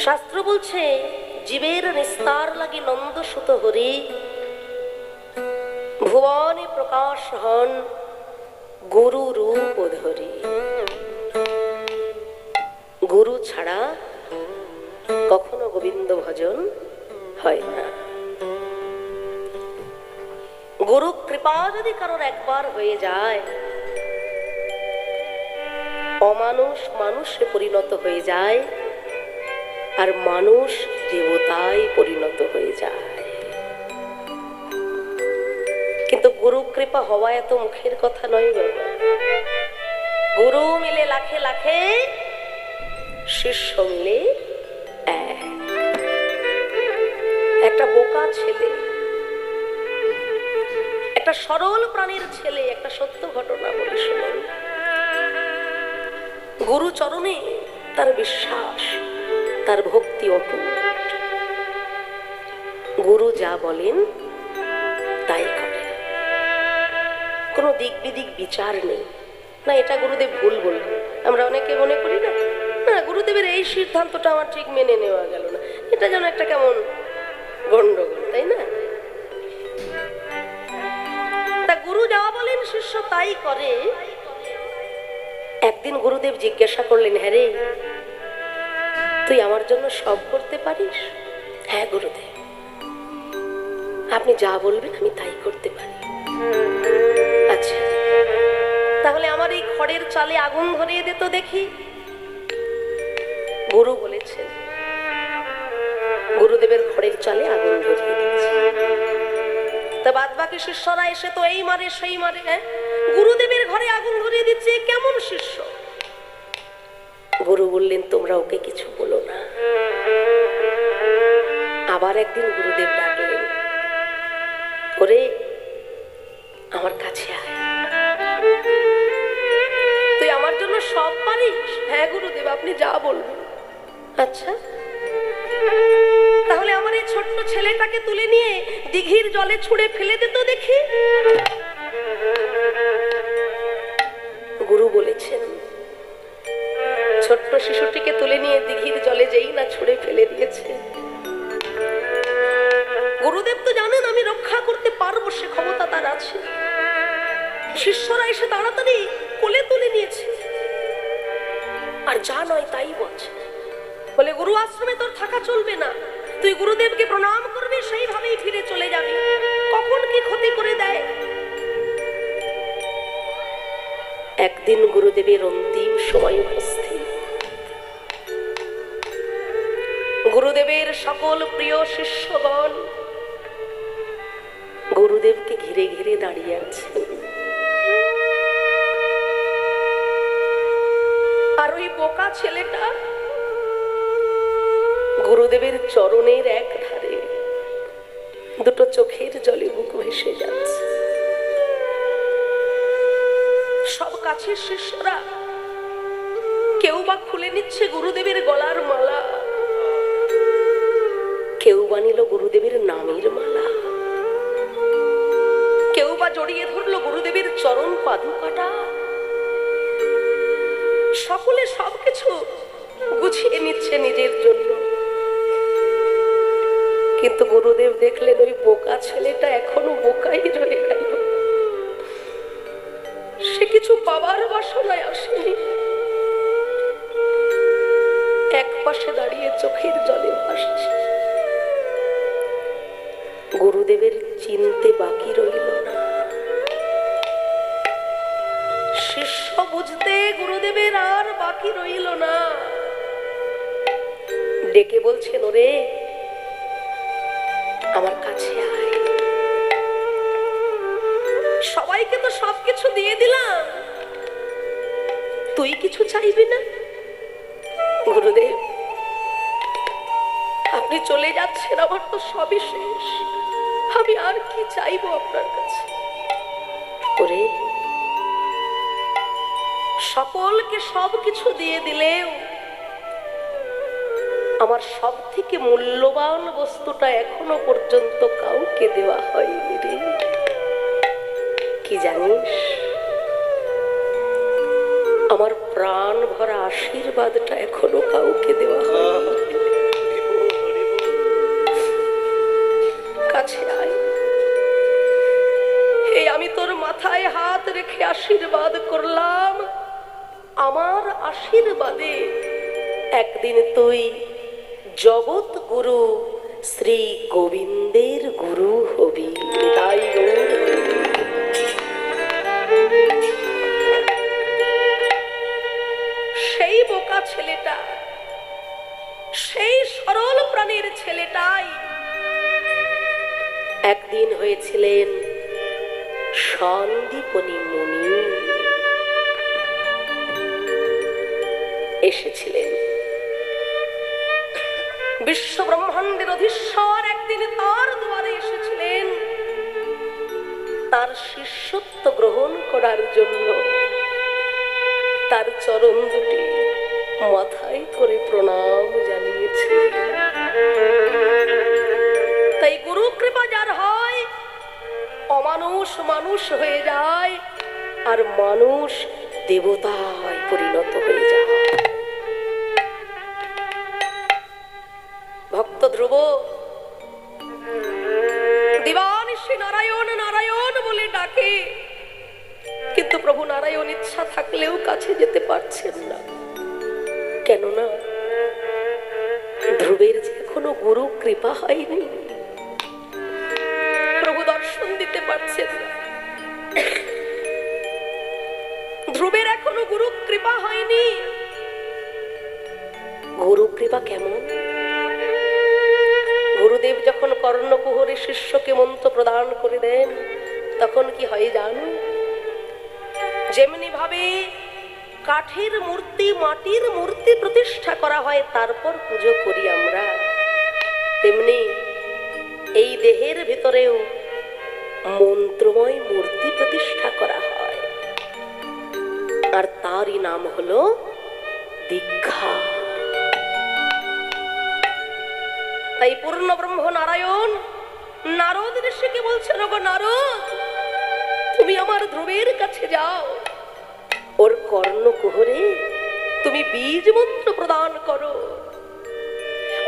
শাস্ত্র বলছে জীবের নিস্তার লাগি নন্দসুত হরি ভুবনে প্রকাশ হন গুরু রূপ ধরি। গুরু ছাড়া কখনো গোবিন্দ ভজন হয় না। গুরু কৃপা যদি কারোর একবার হয়ে যায়, অমানুষ মানুষে পরিণত হয়ে যায়, আর মানুষ দেবতায় পরিণত হয়ে যায়। কিন্তু গুরু কৃপা হওয়া এত মুখের কথা নয় বাবা। গুরু মিলে লাখে লাখে, শিষ্য মিলে এক। একটা বোকা ছেলে, একটা সরল প্রাণীর ছেলে একটা সত্য ঘটনা বলে শুনুন। গুরু চরণে তার বিশ্বাস, তার ভক্তি অটুট। গুরু যা বলেন তাই করে, কোনো দিক বিদিক বিচার নেই। না এটা গুরুদেব ভুল বললেন, আমরা অনেকে মনে করি না, না গুরুদেবের এই সিদ্ধান্তটা আমার ঠিক মেনে নেওয়া গেল না, এটা যেন একটা কেমন গন্ডগোল, তাই না? তা গুরু যা বলেন শিষ্য তাই করে। একদিন গুরুদেব জিজ্ঞাসা করলেন, হ্যাঁ রে, তুই আমার জন্য সব করতে পারিস? হ্যাঁ গুরুদেব, আপনি যা বলবেন আমি তাই করতে পারি। আচ্ছা তাহলে আমার এই খড়ের চালে আগুন ধরিয়ে দে তো দেখি। গুরু বলেছেন, গুরুদেবের খড়ের চালে আগুন ধরিয়ে দিচ্ছে। তা বাদ বাকি শিষ্যরা এসে তো এই মারে সেই মারে, হ্যাঁ গুরুদেবের ঘরে আগুন ধরিয়ে দিচ্ছে, কেমন শিষ্য? গুরু বললেন, তোমরা ওকে কিছু বলো না। আবার একদিন গুরুদেব ডাকলেন, ওরে আমার কাছে আয়, তুই আমার জন্য সব পারিস? হ্যাঁ গুরুদেব, আপনি যা বলবেন। আচ্ছা তাহলে আমার এই ছোট্ট ছেলেটাকে তুলে নিয়ে দিঘির জলে ছুঁড়ে ফেলে দে তো দেখি। গুরু বলেছেন, ছোট্ট শিশুটিকে তুলে নিয়ে দিঘির জলে যেই না ছুঁড়ে ফেলে দিয়েছে, গুরুদেব তো জানেন আমি রক্ষা করতে পারবো, সে ক্ষমতা তার আছে। শিষ্যরা এসে তাড়াতাড়ি কোলে তুলে নিয়েছে, আর যা নয় তাই বলছে। বলে গুরু আশ্রমে তোর থাকা চলবে না, তুই গুরুদেবকে প্রণাম করবি, সেইভাবেই ফিরে চলে যাবি, কখন কি ক্ষতি করে দেয়। একদিন গুরুদেবের অন্তিম সময় উপস্থিত। গুরুদেবের সকল প্রিয় শিষ্যগণ গুরুদেবকে ঘিরে ঘিরে দাঁড়িয়ে আছে। আর ওই বোকা ছেলেটা গুরুদেবের চরণের এক ধারে দুটো চোখের জলে বুক ভেসে যাচ্ছে। সব কাছের শিষ্যরা কেউ বা খুলে নিচ্ছে গুরুদেবের গলার মালা, কেউ বা নিল গুরুদেবের নামের মালা, কেউ বা জড়িয়ে ধরলো গুরুদেবের চরণ পাদুকাটা। সকলে সবকিছু গুছিয়ে নিচ্ছে নিজের জন্য। কিন্তু গুরুদেব দেখলেন ওই বোকা ছেলেটা এখনো বোকাই রয়ে গেল, সে কিছু পাবার বাসনায় আসেনি। এক পাশে দাঁড়িয়ে চোখের জলে ভাসছে। গুরুদেবের চিনতে বাকি রইল না, শিষ্য বুঝতে গুরুদেবের আর বাকি রইল না। ডেকে বলছেন, ওরে আমার কাছে আয়। সবাইকে তো সবকিছু দিয়ে দিলাম, তুই কিছু চাইবি না? গুরুদেব আপনি চলে যাচ্ছেন, আমার তো সবই শেষ, আমি আর কি চাইবো আপনার কাছে? ওরে সকলকে সবকিছু দিয়ে দিলেও আমার সব থেকে মূল্যবান বস্তুটা এখনো পর্যন্ত কাউকে দেওয়া হয়নি রে। কি জানিস? আমার প্রাণ ভরা আশীর্বাদটা এখনো কাউকে দেওয়া হয়নি। একদিন তুই জগৎ গুরু শ্রী গোবিন্দের গুরু হবি। তাই সেই বোকা ছেলেটা, সেই সরল প্রাণীর ছেলেটাই একদিন হয়েছিলেন সন্দীপনী মুনি। এসেছিলেন বিশ্ব ব্রহ্মাণ্ডের অধীশ্বর, একদিন তার দুয়ারে এসেছিলেন তার শিষ্যত্ব গ্রহণ করার জন্য। তার চরণ দুটি মাথায় করে প্রণাম জানিয়েছে। তাই গুরু কৃপা যার হয়, অমানুষ মানুষ হয়ে যায়, আর মানুষ দেবতায় পরিণত হয়ে যায়। ভক্ত ধ্রুব দিবানিশি নারায়ণ নারায়ণ বলে ডাকে, কিন্তু প্রভু নারায়ণ ইচ্ছা থাকলেও কাছে যেতে পারছেন না। কেননা ধ্রুবের যে এখনো গুরু কৃপা হয়নি, প্রভু দর্শন দিতে পারছেন না। ধ্রুবের এখনো গুরু কৃপা হয়নি। গুরু কৃপা কেমন? গুরুদেব যখন কর্ণকুহরে শিষ্যকে মন্ত্র প্রদান করে দেন, তখন কি হয় জানো? যেমনি ভাবে কাঠের মূর্তি, মাটির মূর্তি প্রতিষ্ঠা করা হয়, তারপর পুজো করি আমরা, তেমনি এই দেহের ভিতরেও মন্ত্রময় মূর্তি প্রতিষ্ঠা করা হয়, আর তারই নাম হলো দীক্ষা। তাই পূর্ণ ব্রহ্ম নারায়ণ নারদ ঋষিকে বলছেন, ওগো নারদ, তুমি আমার ধ্রুবের কাছে যাও, ওর কর্ণকুহরে তুমি বীজ মন্ত্র প্রদান করো,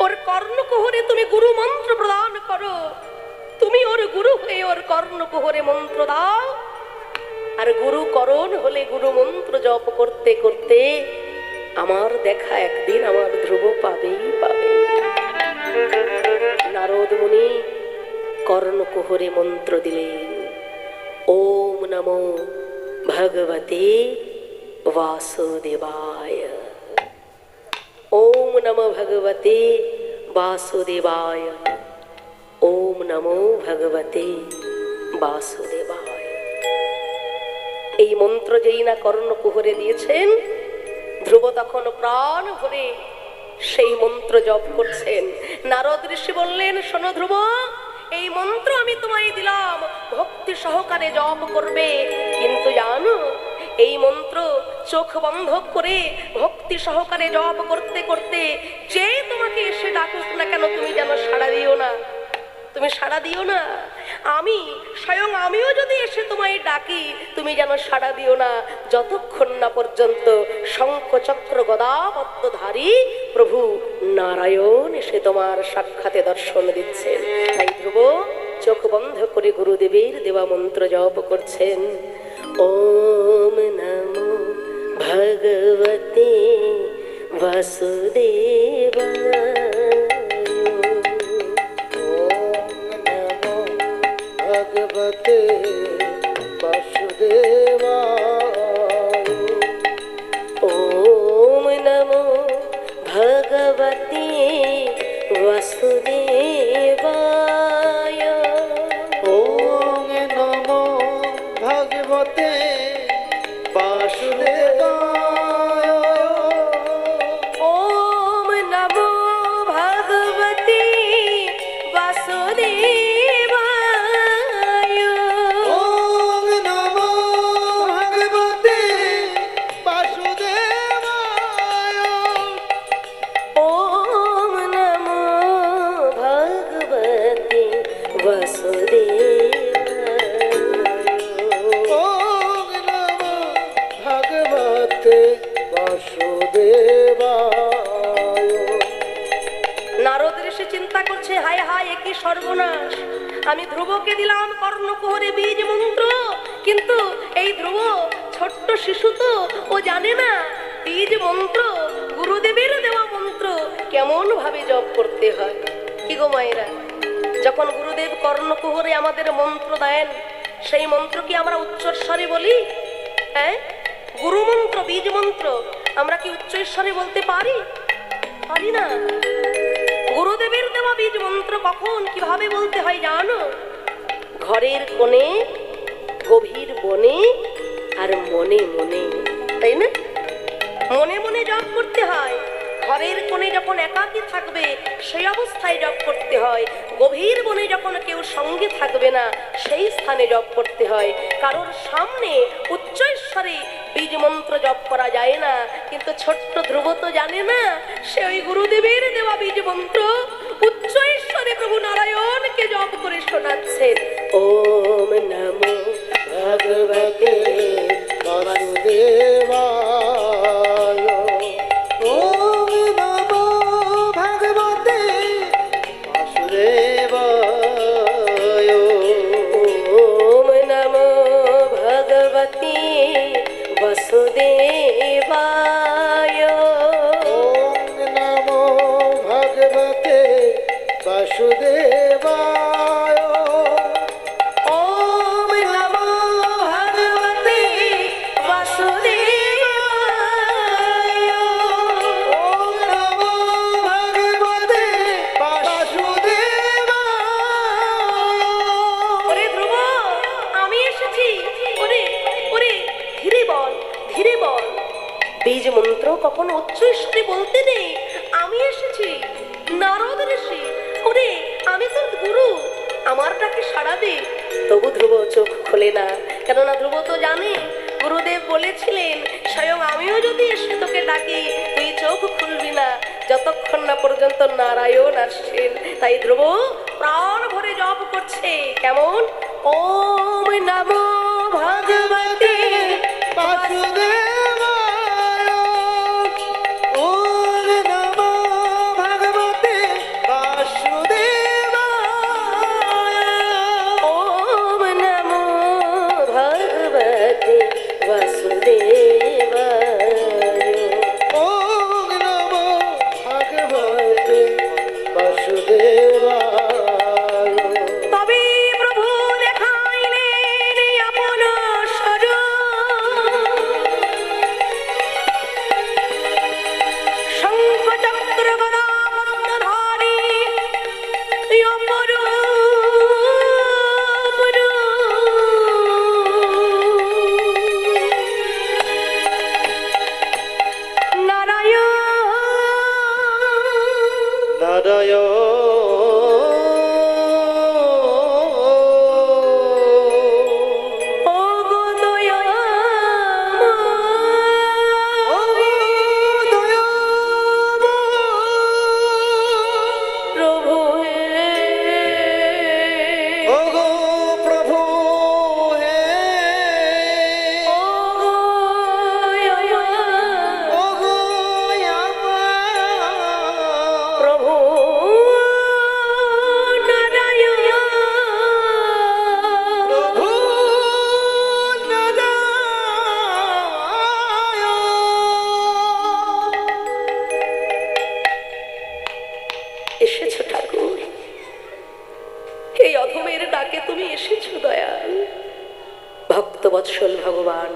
ওর কর্ণকুহরে তুমি গুরু মন্ত্র প্রদান করো। তুমি ওর গুরু হয়ে ওর কর্ণকুহরে মন্ত্র দাও, আর গুরু করণ হলে গুরু মন্ত্র জপ করতে করতে আমার দেখা একদিন আমার ধ্রুব পাবেই পাবে। নারদ মুনি কর্ণকুহরে মন্ত্র দিলেন, ওম নমো ভগবতে वासुदेवाय। ओम नमो भगवते वासुदेवाय। ओम नमो भगवते वासुदेवाय। এই মন্ত্র যেই না কর্ণকুহরে দিয়েছেন, ধ্রুব তখন প্রাণ ভরে সেই মন্ত্র জপ করছেন। নারদ ঋষি বললেন, শোনো ধ্রুব, এই মন্ত্র আমি তোমায় দিলাম, ভক্তি সহকারে জপ করবে, কিন্তু জানো এই মন্ত্র চোখ বন্ধ করে ভক্তি সহকারে জপ করতে করতে যে তোমাকে এসে ডাকুক না কেন, তুমি যেন সাড়া দিও না, তুমি সাড়া দিও না। আমি স্বয়ং আমিও যদি এসে তোমায় ডাকি, তুমি যেন সাড়া দিও না, যতক্ষণ না পর্যন্ত শঙ্খ চক্র গদা পদ্মধারী প্রভু নারায়ণ এসে তোমার সাক্ষাতে দর্শন দিচ্ছেন। তাই ধ্রুব চোখ বন্ধ করে গুরুদেবের দেওয়া মন্ত্র জপ করছেন। ओम नमो भगवते वासुदेवाय। ओम नमो भगवते वासुदेवाय। ओम नमो भगवते वासुदेवाय। ओम नमो भगवते वासुदेवाय। ओम नमो भगवते वासुदेवाय। ओम नमो भगवते वासुदेवाय। ओम नमो भगवते वासुदेवाय। নারদ ঋষি চিন্তা করছে, হায় হায়, একই সর্বনাশ, আমি ধ্রুবকে দিলাম কর্ণকুহরে বীজ মন্ত্র, কিন্তু এই ধ্রুব ছোট্ট শিশু তো, ও জানে না বীজ মন্ত্র গুরুদেবের দেওয়া মন্ত্র কেমন ভাবে জপ করতে হয়। কি গো মায়েরা, যখন গুরুদেব কর্ণকুহরে আমাদের মন্ত্র দেন, সেই মন্ত্র কি আমরা উচ্চস্বরে বলি? হ্যাঁ, গুরু মন্ত্র, বীজ মন্ত্র আমরা কি উচ্চস্বরে বলতে পারি? পারি না। গুরুদেবের দেওয়া বীজ মন্ত্র কখন কিভাবে বলতে হয় জানো? ঘরের কোণে, গভীর বনে, আর মনে মনে, তাই না? মনে মনে জপ করতে হয়। ঘরের কোণে যখন একাকী থাকবে সেই অবস্থায় জপ করতে হয়। গভীর বনে যখন কেউ সঙ্গে থাকবে না সেই স্থানে জপ করতে হয়। কারোর সামনে উচ্চস্বরে বীজ মন্ত্র জপ করা যায় না। কিন্তু ছোট্ট ধ্রুব তো জানে না, সে ওই গুরুদেবের দেওয়া বীজ মন্ত্র উচ্চস্বরে প্রভু নারায়ণকে জপ করে শোনাচ্ছেন। ওম নমো ভগবতে বাসুদেবায়। ওম নমো ভগবতে বাসুদেবায়। ওম নমো ভগবতে বাসুদেবায়। ওম নমো ভগবতে বাসুদেবায়। ওম নমো ভগবতে বাসুদেবায়। ওম নমো ভগবতে বাসুদেবায়। ওরে ধ্রুব, আমি এসেছি। ওরে ওরে, ধীরে বল, ধীরে বল। বীজ মন্ত্র কখনো উচ্চস্বরে বলতে নেই। আমি এসেছি, নারদ ঋষি। ওরে, আমি তোর গুরু, আমার ডাকে সাড়া দে। তবু ধ্রুব চোখ খোলে না, কেননা ধ্রুব তো জানে গুরুদেব বলেছিলেন স্বয়ং আমিও যদি এসে তোকে ডাকি তুই চোখ খুলবি না যতক্ষণ না পর্যন্ত নারায়ণ আসছেন। তাই ধ্রুব প্রাণ ভরে জপ করছে। কেমন? ওম নমো ভগবতে বাসুদেবায়। ওম নমো ভগবতে বাসুদেবায়। ওম নমো ভগবতে বাসুদেবায়। ওম নমো ভগবতে বাসুদেবায়। তবে প্রভু দেখাইলেন আপন স্বরূপ। শঙ্খ চক্র গদা পদ্মধারী অপরূপ নারায়ণ। নারায়ণ। ও গো দয়াময়। ও দয়াময়। প্রভু হে। ওগো প্রভু হে। ও গো ওগো আমার প্রভু নারায়ণ। প্রভু নারায়ণ। এসেছো ঠাকুর, এই অধমের ডাকে তুমি এসেছো দয়াল। ভক্তবৎসল ভগবান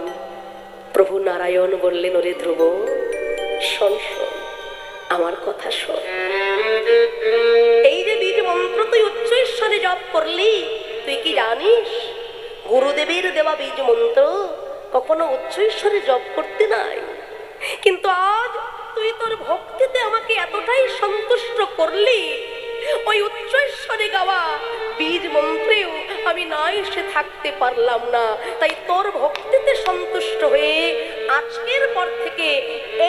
প্রভু নারায়ণ বললেন, ওরে ধ্রুব শোন শোন, আমার কথা শোন। এই যে বীজ মন্ত্র তুই উচ্চস্বরে জপ করলি, তুই কি জানিস গুরুদেবের দেওয়া বীজ মন্ত্র কখনো উচ্চস্বরে জপ করতে নাই। কিন্তু আজ তুই তোর ভক্তিতে আমাকে এতটাই সন্তুষ্ট করলি, ওই উচ্চস্বরে গাওয়া বীজ মন্ত্রেও আমি না এসে থাকতে পারলাম না। তাই তোর ভক্তিতে সন্তুষ্ট হয়ে আজকের পর থেকে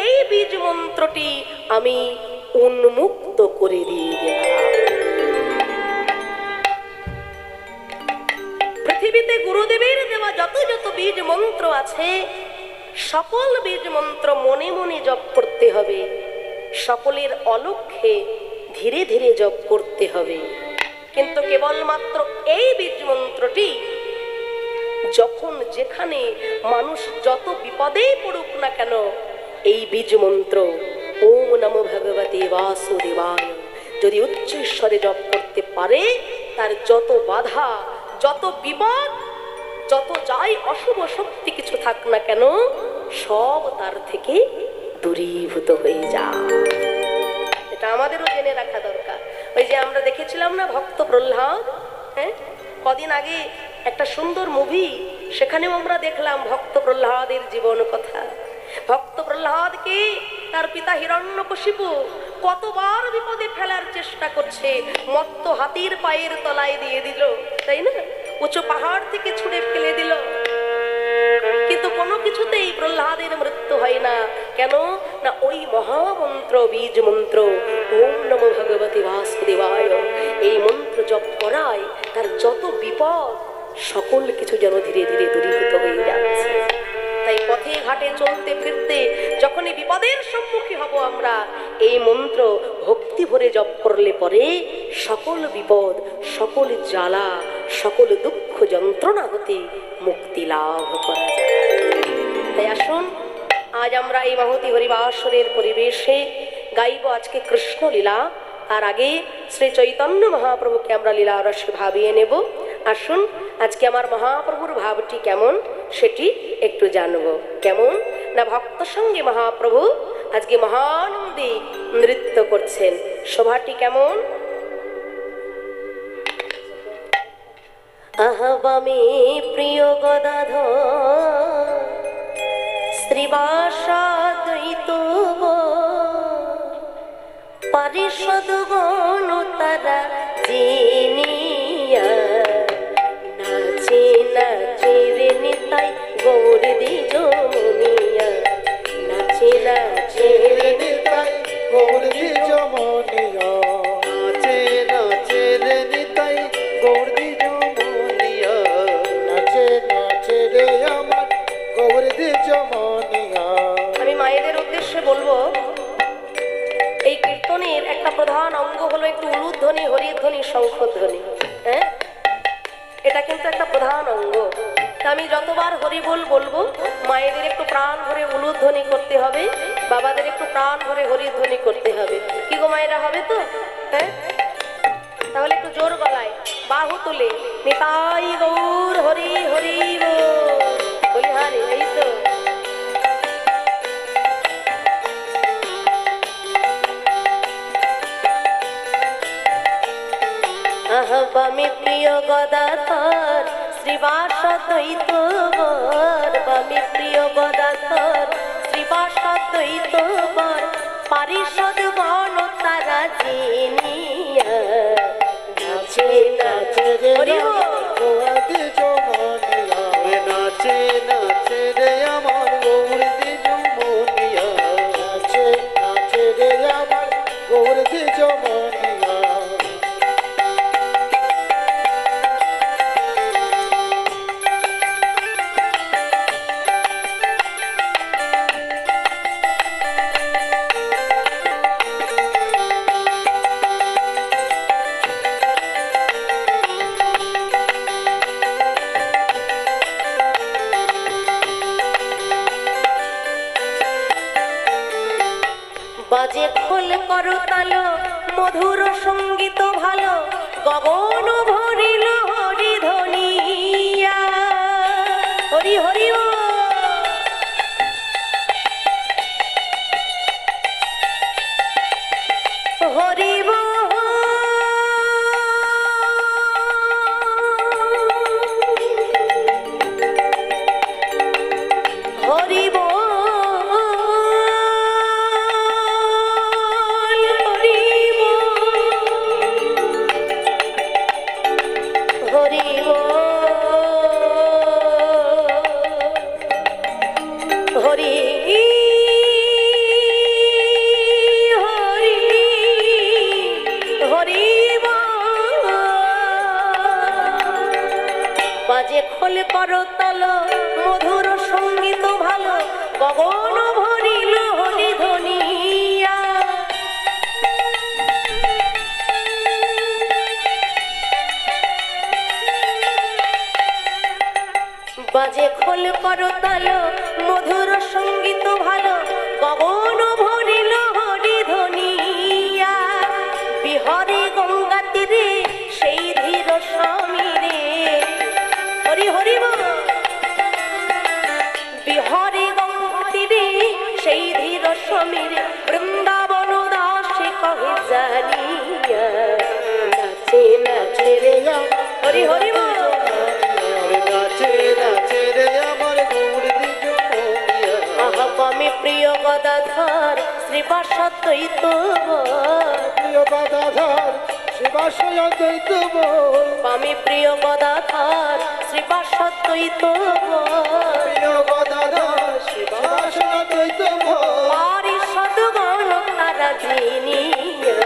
এই বীজ মন্ত্রটি আমি উন্মুক্ত করে দিয়ে গেলাম। পৃথিবীতে গুরুদেবের দেওয়া যত যত বীজ মন্ত্র আছে সকল বীজ মন্ত্র মনে মনে জপ করতে হবে, সকলের অলক্ষ্যে ধীরে ধীরে জপ করতে হবে। কিন্তু কেবলমাত্র এই বীজ মন্ত্রটি যখন যেখানে মানুষ যত বিপদেই পড়ুক না কেন, এই বীজ মন্ত্র ওম নমো ভগবতে বাসুদেবায় যদি উচ্চ ঈশ্বরে জপ করতে পারে, তার যত বাধা, যত বিপদ, যত যাই অশুভ শক্তি কিছু থাক না কেন, সব তার থেকে দূরীভূত হয়ে যায়। এটা আমাদেরও জেনে রাখা দরকার। ওই যে আমরা দেখেছিলাম না ভক্ত প্রহ্লাদ, হ্যাঁ, কদিন আগে একটা সুন্দর মুভি, সেখানেও আমরা দেখলাম ভক্ত প্রহ্লাদের জীবন কথা। ভক্ত প্রহ্লাদকে তার পিতা হিরণ্যকশিপু কতবার বিপদে ফেলার চেষ্টা করছে, মত্ত হাতির পায়ের তলায় দিয়ে দিল, তাই না, উঁচু পাহাড় থেকে ছুঁড়ে ফেলে দিল, কিন্তু কোনো কিছুতেই প্রহ্লাদের মৃত্যু হয় না। কেন না, ওই মহামন্ত্র, বীজ মন্ত্র ওম নমো ভগবতে বাসুদেবায়, এই মন্ত্র জপ করায় তার যত বিপদ সকল কিছু যেন ধীরে ধীরে দূরীভূত হয়ে যাচ্ছে। তাই পথে ঘাটে চলতে ফিরতে যখনই বিপদের সম্মুখীন হব, আমরা এই মন্ত্র ভক্তি ভরে জপ করলে পরে সকল বিপদ, সকল জ্বালা, সকল দুঃখ যন্ত্রণা হতে মুক্তি লাভ করা যায়। তাই আসুন, আজ আমরা এই মহতি হরিবাসরের পরিবেশে গাইব আজকে কৃষ্ণ লীলা। তার আগে শ্রী চৈতন্য মহাপ্রভুকে আমরা লীলা রসে ভাবিয়ে নেব। আসুন, আজকে আমার মহাপ্রভুর ভাবটি কেমন সেটি একটু জানবো। কেমন না, ভক্ত সঙ্গে মহাপ্রভু আজকে মহানন্দে নৃত্য করছেন। শোভাটি কেমন? আহবামে প্রিয় গদাধর শ্রীবাসাদ্বৈত পারিষদ গণ তারা জিনিয়া নাচে নাচে রে নিতাই গৌর দ্বিজ মুনিয়া, নাচে নাচে রে নিতাই গৌর দ্বিজ মুনিয়া, নাচে নাচে রে নিতাই গৌর দ্বিজ মুনিয়া, নাচে নাচে রে আমার গৌর দ্বিজ মুনিয়া। আমি মায়েদের উদ্দেশ্যে বলবো, এই কীর্তনের একটা প্রধান অঙ্গ হলো একটু উলুধ্বনি, হরিধ্বনি, শঙ্খধ্বনি। হ্যাঁ, এটা কিন্তু একটা প্রধান অঙ্গ। তা আমি যতবার হরিবোল বলবো, মায়েদের একটু প্রাণ ভরে উলুধ্বনি করতে হবে, বাবাদের একটু প্রাণ ভরে হরিধ্বনি করতে হবে। কি গো মায়েরা, হবে তো? হ্যাঁ, তাহলে একটু জোর গলায় বাহু তুলে নিতাই গৌর হরি হরি বলি, হারে, এই তো। বামে প্রিয় গদাধর শ্রীবাসাদ্বৈত বর, বামে প্রিয় গদাধর শ্রীবাসাদ্বৈত বর পারিষদ গণ তারা জিনিয়া, নাচে নাচে রে গৌর দ্বিজ মুনিয়া, নাচে নাচে রে আমার গৌর দ্বিজ মুনিয়া, নাচে নাচে রে আমার গৌর দ্বিজ মুনিয়া। বাজে খোল করো তালো, মধুর সঙ্গীত ভালো, গগন ভরিল হরি ধ্বনিয়া, হরি হরি ও। হরি হরি বাজে খোল করো তালো, মধুর সঙ্গীত ভালো, গগন ভরিল হরি ধ্বনিয়া। বাজে খোল করো তালো, মধুর সঙ্গীত ভালো, গগন ভরিল সমীর বৃন্দাবন দাসে কহে জানিয়া নাচে নাচে রে হরি হরি বল। নাচে নাচে রে আমার গৌর দ্বিজ মনিয়া। আহা পামি প্রিয় গদাধর শ্রীবাসা দ্বৈত প্রিয় গদাধর শিবাশয় দ্বৈত বল। পামি প্রিয় গদাধর শ্রীবাসা দ্বৈত প্রিয় গদাধর শিবাশয় দ্বৈত বল। পারি সদগণ তারা জিনিয়া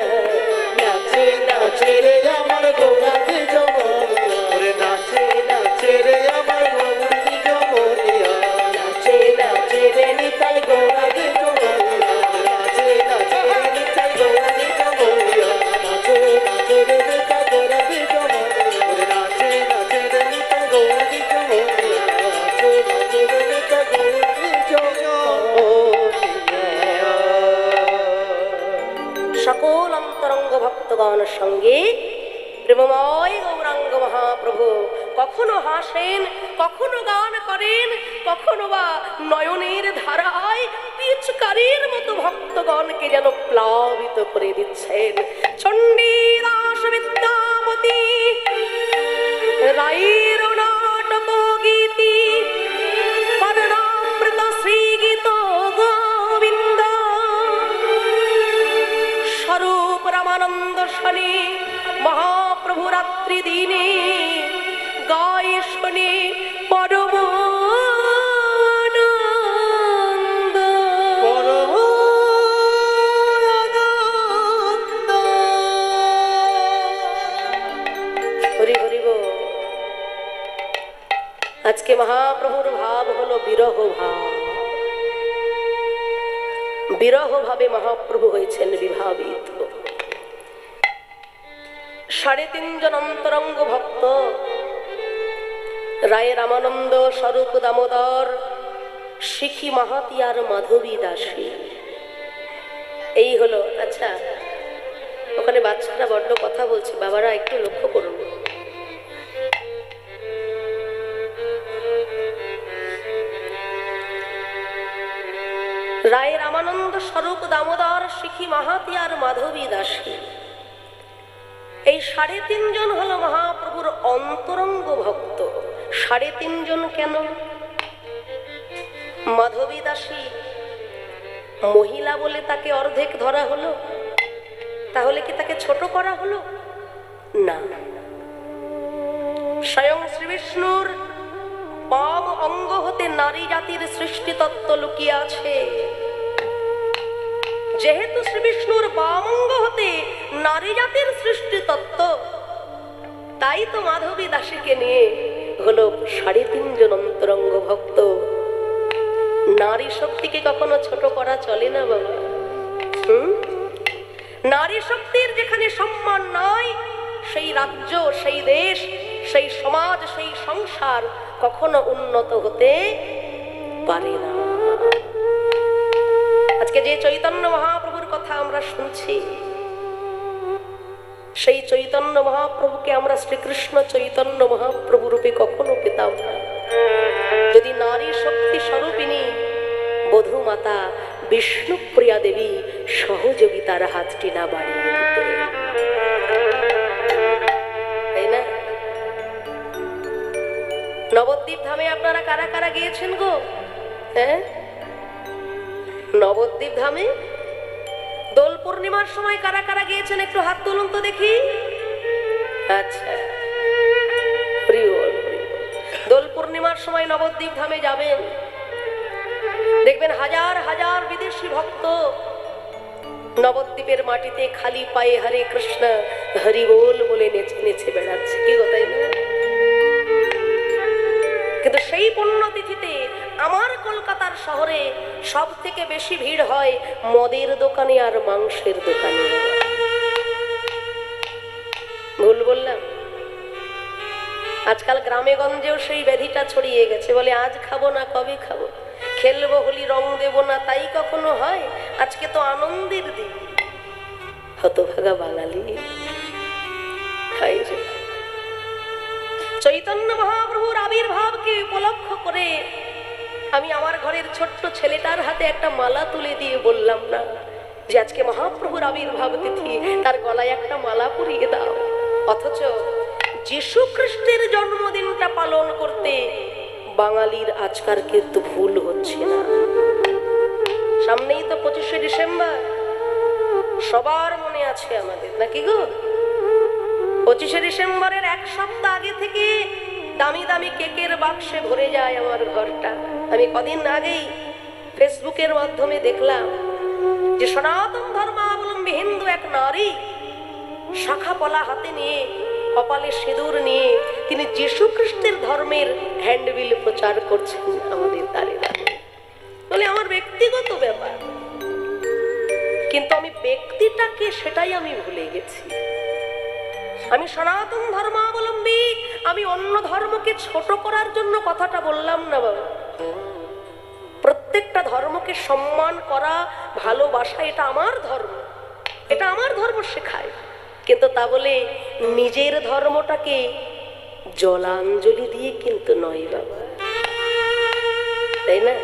নাচে নাচে রে আমার গৌর দ্বিজ মনিয়া। নাচে নাচে রে আমার গৌর দ্বিজ মনিয়া। নাচে নাচে রে নিতাই গৌরা দ্বিজ মনিয়া। নাচে নাচে রে নিতাই গৌর দ্বিজ মনিয়া। নাচে নাচে রে নিতাই গৌর দ্বিজ মনিয়া। নাচে নাচে রে নিতাই গৌর দ্বিজ মনিয়া। নাচে নাচে রে নিতাই গৌর দ্বিজ মনিয়া। সকল অন্তরঙ্গ ভক্তগণ সঙ্গে প্রেমময় গৌরাঙ্গ মহাপ্রভু কখনো হাসেন, কখনো গান করেন, কখনো বা নয়নের ধারায় পিচকারির মতো ভক্তগণকে যেন প্লাবিত করে দিচ্ছেন। চণ্ডীদাস বিদ্যাপতি রায়ের নাটক গীতি করুণামৃত শ্রীগীত গোবিন্দ স্বরূপ রামানন্দ শনি মহাপ্রভু রাত্রি দিনে গায়ে শনি পরম আনন্দ। পরম আনন্দ। হরি হরি বল। আজকে মহাপ্রভুর ভাব হলো বিরহ ভাব। বিরহ ভাবে মহাপ্রভু হয়েছেন বিভাবিত। 3.5 জন অন্তরঙ্গ ভক্ত রায় রামানন্দ, স্বরূপ দামোদর, শিখি মাহাতি আর মাধবী দাসী, এই হলো। আচ্ছা, ওখানে বাচ্চারা বড্ড কথা বলছে, বাবারা একটু লক্ষ্য করুন। রায় রামানন্দ, স্বরূপ দামোদর, শিখি মাহাতি আর মাধবী দাসী, এই 3.5 জন হলো মহাপ্রভুর অন্তরঙ্গ ভক্ত। 3.5 জন কেন? মাধবী দাসী মহিলা বলে তাকে অর্ধেক ধরা হলো, তাহলে কি তাকে ছোট করা হলো? না, স্বয়ং শ্রী বিষ্ণুর বাম অঙ্গ হতে নারী জাতির সৃষ্টি তত্ত্ব লুকিয়ে আছে। যেহেতু শ্রী বিষ্ণুর বাম অঙ্গ হতে নারী জাতির সৃষ্টি তত্ত্ব, তাই তো মাধবী দাসীকে নিয়ে হলো 3.5 জন অন্তরঙ্গ ভক্ত। নারী শক্তিকে কখনো ছোট করা চলে না বাবা। নারী শক্তির যেখানে সম্মান নাই, সেই রাজ্য, সেই দেশ, সেই সমাজ, সেই সংসার কখনো উন্নত হতে পারে না। আজকে যে চৈতন্য মহাপ্রভুর কথা আমরা শুনছি, সেই চৈতন্য মহাপ্রভুকে আমরা শ্রীকৃষ্ণ চৈতন্য মহাপ্রভু রূপে কখনো পেতাম না যদি নারী শক্তি স্বরূপিণী বধূ মাতা বিষ্ণুপ্রিয়া দেবী সহযোগিতার হাতটি না বাড়িয়ে দিতে। তাই না? নবদ্বীপ ধামে আপনারা কারা কারা গিয়েছেন গো? হ্যাঁ, নবদ্বীপ ধামে দোল পূর্ণিমার সময় কারা কারা গিয়েছেন একটু হাত তুলুন তো দেখি। আচ্ছা, দোল পূর্ণিমার সময় নবদ্বীপ ধামে যাবেন, দেখবেন হাজার হাজার বিদেশি ভক্ত নবদ্বীপের মাটিতে খালি পায়ে হরে কৃষ্ণ হরি বল বলে নেচে নেচে বেড়াচ্ছে। কি কথাই না? কিন্তু সেই পুণ্যতিথিতে আমার কলকাতার শহরে সব থেকে বেশি ভিড় হয় মদের দোকানে আর মাংসের দোকানে। ভুল বললাম? আজকাল গ্রামে গঞ্জেও সেই ব্যাধিটা ছড়িয়ে গেছে, বলে আজ খাবো না কবে খাবো, খেলবো হোলি রং দেব না, তাই কখনো হয়? আজকে তো আনন্দের দিন। হতভাগা বাঙালি। চৈতন্য মহাপ্রভুর আবির্ভাবকে উপলক্ষ করে আমি আমার ঘরের ছোট্ট ছেলেটার হাতে একটা মালা তুলে দিয়ে বললাম না যে আজকে মহাপ্রভুর আবির্ভাব তিথি, তার গলায় একটা মালা পরিয়ে দাও? অথচ যীশু খ্রিস্টের জন্মদিনটা পালন করতে বাঙালির আজকার কিন্তু ভুল হচ্ছে না। সামনেই তো 25শে ডিসেম্বর, সবার মনে আছে আমাদের, নাকি গো? 25শে ডিসেম্বরের এক সপ্তাহ আগে থেকে দামি দামি কেকের বাক্সে ভরে যায় আমার ঘরটা। আমি কদিন আগেই ফেসবুকের মাধ্যমে দেখলাম যে সনাতন ধর্মাবলম্বী হিন্দু এক নারী শাখা পলা হাতে নিয়ে, কপালে সিঁদুর নিয়ে তিনি যীশু খ্রিস্টের ধর্মের হ্যান্ডবিল প্রচার করছেন আমাদের দ্বারে দ্বারে। বলে আমার ব্যক্তিগত ব্যাপার, কিন্তু আমি ব্যক্তিটাকে সেটাই আমি ভুলে গেছি। আমি সনাতন ধর্মাবলম্বী, আমি অন্য ধর্মকে ছোট করার জন্য কথাটা বললাম না বাবা। প্রত্যেকটা ধর্মকে সম্মান করা, ভালোবাসা, এটা আমার ধর্ম, এটা আমার ধর্ম শেখায়। কিন্তু তা বলে নিজের ধর্মটাকে জলাঞ্জলি দিয়ে কিন্তু নয় বাবা, তাই না?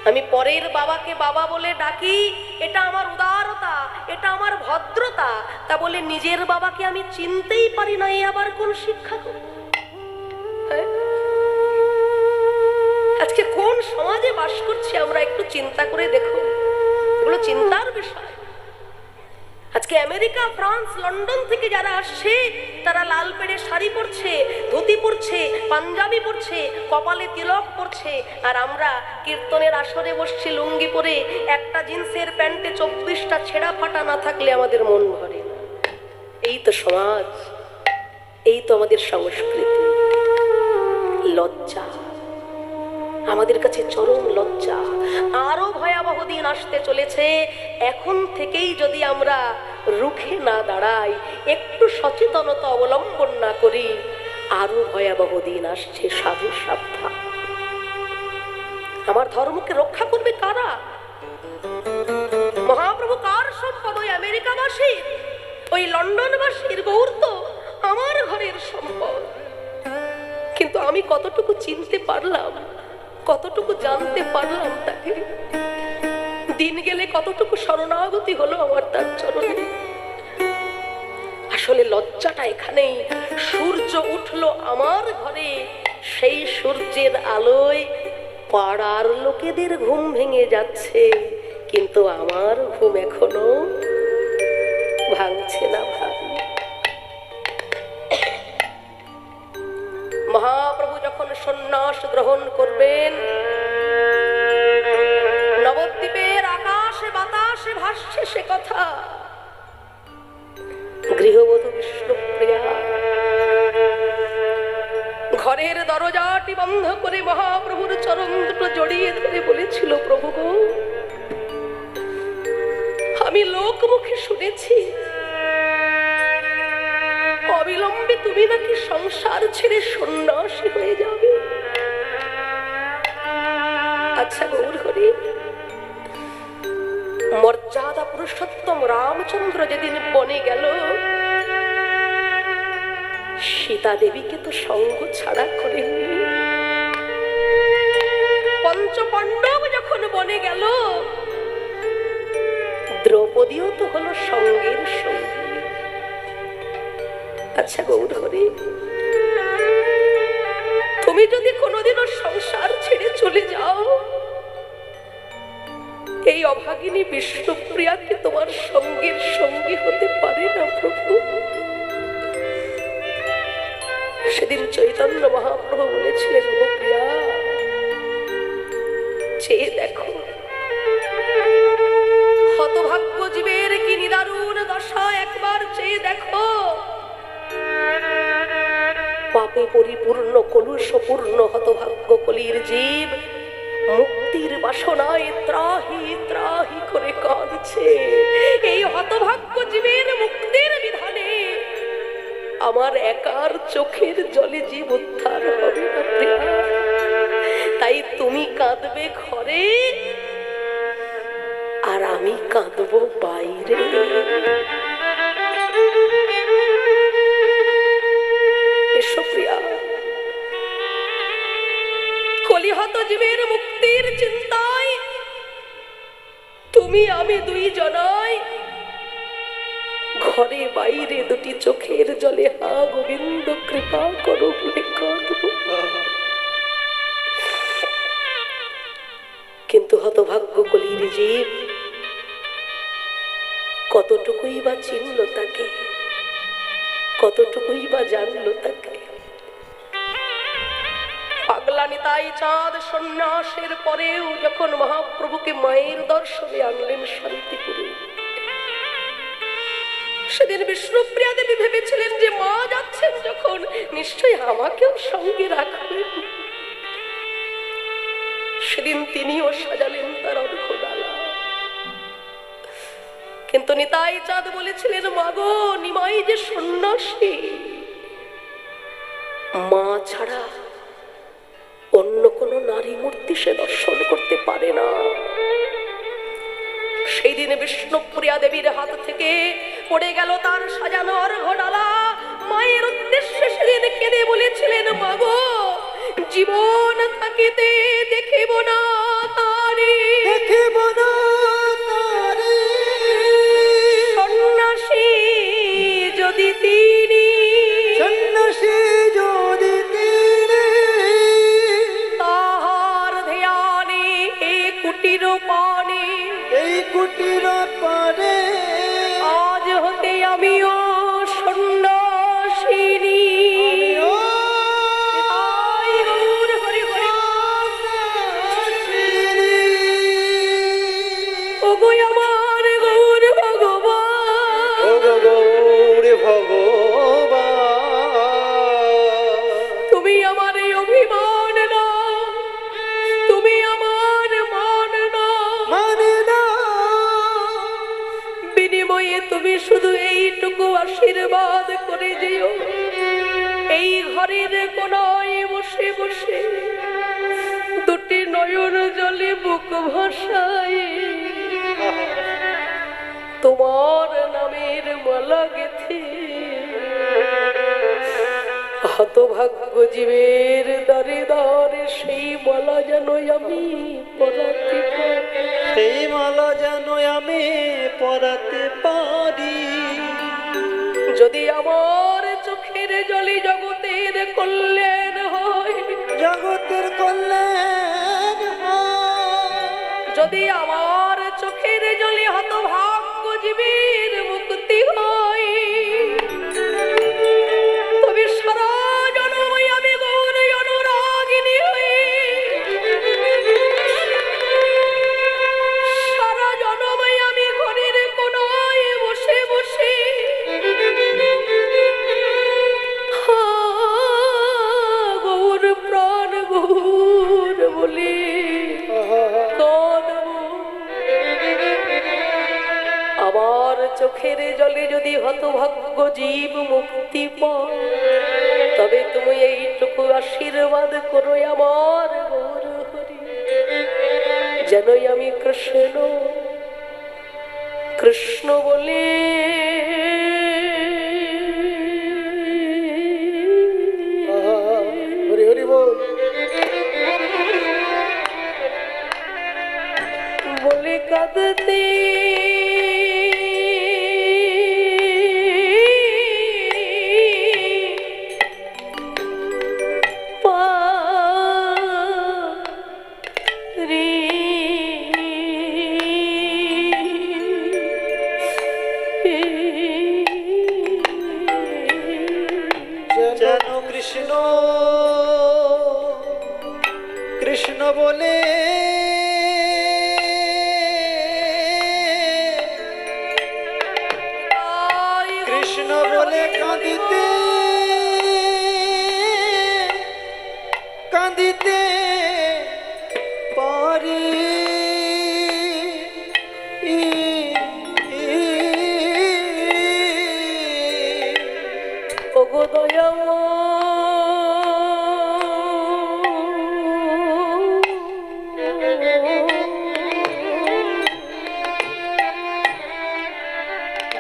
আমি পরের বাবাকে বাবা বলে ডাকি, এটা আমার উদারতা, এটা আমার ভদ্রতা। তা বলে নিজের বাবাকে আমি চিনতেই পারি না, এই আবার কোন শিক্ষা? আজকে কোন সমাজে বাস করছি আমরা একটু চিন্তা করে দেখো, এগুলো চিন্তার বিষয়। আজকে আমেরিকা, ফ্রান্স, লন্ডন থেকে যারা আসছে তারা লাল পেড়ে শাড়ি পরছে, ধুতি পরছে, পাঞ্জাবি পরছে, কপালে তিলক পরছে, আর আমরা কীর্তনের আসরে বসছি লুঙ্গি পরে, একটা জিন্সের প্যান্টে 24টা ছেঁড়া ফাটা না থাকলে আমাদের মন ভরে না। এই তো সমাজ, এই তো আমাদের সংস্কৃতি। লজ্জা, আমাদের কাছে চরম লজ্জা। আরো ভয়াবহ দিন আসতে চলেছে। এখন থেকেই যদি আমরা রুখে না দাঁড়াই, একটু সচেতনতা অবলম্বন না করি, আরো ভয়াবহ দিন আসছে। সাধু সাবধান। আমার ধর্মকে রক্ষা করবে কারা? মহাপ্রভু কার সম্পদ? ওই আমেরিকাবাসীর, ওই লন্ডনবাসীর? গৌর তো আমার ঘরের সম্পদ। কিন্তু আমি কতটুকু চিনতে পারলাম, কতটুকু জানতে পারলাম তাকে? দিন গেলে কতটুকু শরণাগতি হলো আমার তার চরণে? আসলে লজ্জাটা এখানেই। সূর্য উঠলো আমার ঘরে, সেই সূর্যের আলোয় পাড়ার লোকেদের ঘুম ভেঙে যাচ্ছে, কিন্তু আমার ঘুম এখনো ভাঙছে না। ভাই, মহাপ্রভু যখন সন্ন্যাস গ্রহণ করবেন, নবদ্বীপের আকাশে বাতাসে ভাসছে সে কথা। গৃহবধূ বিষ্ণুপ্রিয়া ঘরের দরজাটি বন্ধ করে মহাপ্রভুর চরণ দুটো জড়িয়ে ধরে বলেছিল, প্রভু গো, আমি লোকমুখে শুনেছি অবিলম্বে তুমি নাকি সংসার ছেড়ে সন্ন্যাসী হয়ে যাবে। আচ্ছা গৌর হরি, মর্যাদা পুরুষোত্তম রামচন্দ্র যেদিন বনে গেল, সীতা দেবীকে তো সঙ্গ ছাড়া করেননি। পঞ্চপাণ্ডব যখন বনে গেল, দ্রৌপদীও তো হলো সঙ্গের সঙ্গী। আচ্ছা গৌর হরি, তুমি যদি কোনোদিনও সংসার ছেড়ে চলে যাও, এই অভাগিনী বিষ্ণুপ্রিয়াকে তোমার সঙ্গের সঙ্গী হতে পারে না প্রভু। সেদিন চৈতন্য মহাপ্রভু বলেছিলেন, গো প্রিয়া, চেয়ে দেখো হতভাগ্য জীবের কি নিদারুণ দশা, একবার চেয়ে দেখো। পাপে পরিপূর্ণ কলুষপূর্ণ হতভাগ্য কলির জীব মুক্তির বাসনায় ত্রাহি ত্রাহি করে কাঁদছে। এই হতভাগ্য জীবের মুক্তির বিধানে আমার একার চোখের জলে জীব উদ্ধার হবে না প্রিয়া। তাই তুমি কাঁদবে ঘরে, আর আমি কাঁদবো বাইরে। এসো প্রিয়া, কলিহত জীব আমি দুই জনাই ঘরে বাইরে দুটি চোখের জলে হা গোবিন্দ কৃপা করো বলে কাঁদব। কিন্তু হতভাগ্য কলির জীব কতটুকুই বা চিনল তাকে, কতটুকুই বা জানলো তাকে। পাগলা নিতাই চাঁদ সন্ন্যাসের পরেও যখন মহাপ্রভুকে মায়ের দর্শনে আনলেন শান্তিপুরে, সেদিন বিষ্ণুপ্রিয়া দেবী ভেবেছিলেন যে মা যাচ্ছেন যখন নিশ্চয়ই আমাকেও সঙ্গে রাখবেন। সেদিন তিনিও সাজালেন তার অর্ঘ্যডালা। কিন্তু নিতাই চাঁদ বলেছিলেন, মাগো নিমাই যে সন্ন্যাসী, মা ছাড়া অন্য কোন নারী মূর্তি সে দর্শন করতে পারে না। সেই দিনে বিষ্ণুপ্রিয়া দেবীর হাত থেকে পড়ে গেল তার সাজানো অর্ঘ্যডালা। মায়ের উদ্দেশ্যে সেদিন কেঁদে বলেছিলেন, মাগো জীবন থাকিতে দেখিব না তারে, দেখিব না তারে, সন্ন্যাসী যদি তিনি, সন্ন্যাসী যদি তিনি, তাহার ধ্যানে এ কুটির পানে, এই কুটির পারে আজ হতে আমিও সন্ন্যাসিনী। তুমি আমার অভিমান না, তুমি আমার মান না, মানে না, বিনিময়ে তুমি শুধু এইটুকু আশীর্বাদ করে যেও, এই ঘরের কোনায় বসে বসে দুটি নয়ন জলে বুক ভাসায় তোমার নামের মালা গেথে হতভাগ্য জীবের দ্বারে দ্বারে সেই মালা যেন আমি পরাতে পারি, সেই মালা যেন আমি পরাতে পারি। যদি আমার চোখের জলে জগতের কল্যাণ হয়, জগতের কল্যাণ হয়, যদি আমার চোখের জলে হতভাগ্য জীবের মুক্তি হয়, তবে সারা জন্মই আমি গৌর অনুরাগিনী হই, সারা জন্মই আমি ঘরের কোনায় বসে বসে গৌর প্রাণ গৌর বলে আমার চোখের জলে যদি হতভাগ্য জীব মুক্তি পায়, তবে তুমি এইটুকু আশীর্বাদ করো আমার গৌর হরি, যেনই আমি কৃষ্ণ কৃষ্ণ বলে হরি হরি বল, বলে কাঁদতে যেন কৃষ্ণ কৃষ্ণ বলে কৃষ্ণ বলে কাঁদিতে কাঁদিতে পারি। ওগো দয়াময়,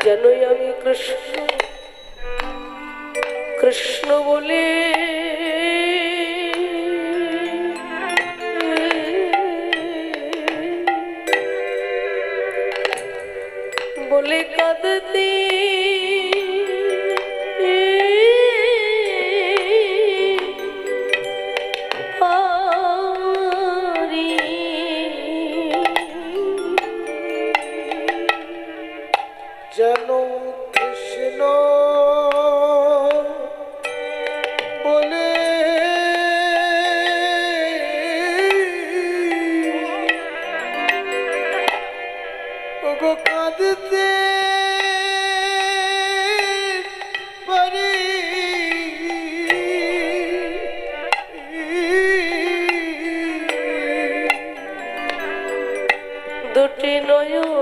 যেনই আমি কৃষ্ণ কৃষ্ণ বলে কাঁদতে পারি। যেন কৃষ্ণ বলে ওগো কাঁদতে পারি। দুটি নয়ন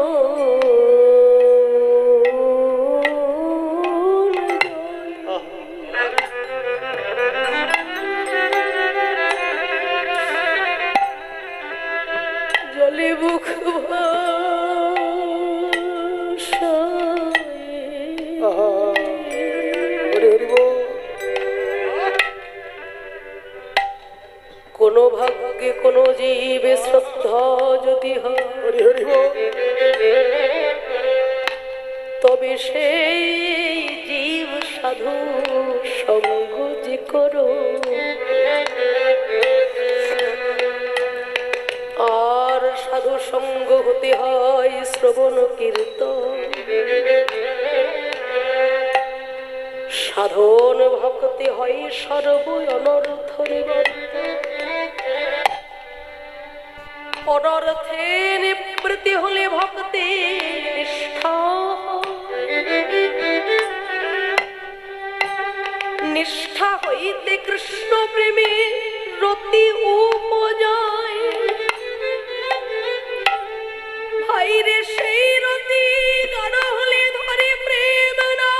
জলে বুক কোন ভাগ্যে কোন জীবে শ্রদ্ধা যদি হয় তবে সেই জীব সাধু সঙ্গ যে করো। আর সাধু সঙ্গ হতে হয় শ্রবণ কীর্তন, সাধন ভক্তি হয় সর্ব অনর্থ নিবর্তন। অনর্থে নিবৃত্তি হলে ভক্তি নিষ্ঠা, নিষ্ঠা হইতে কৃষ্ণ প্রেমে রতি উপজায়। ভাইরে সেই রতি গান হলে ধরে প্রেম না,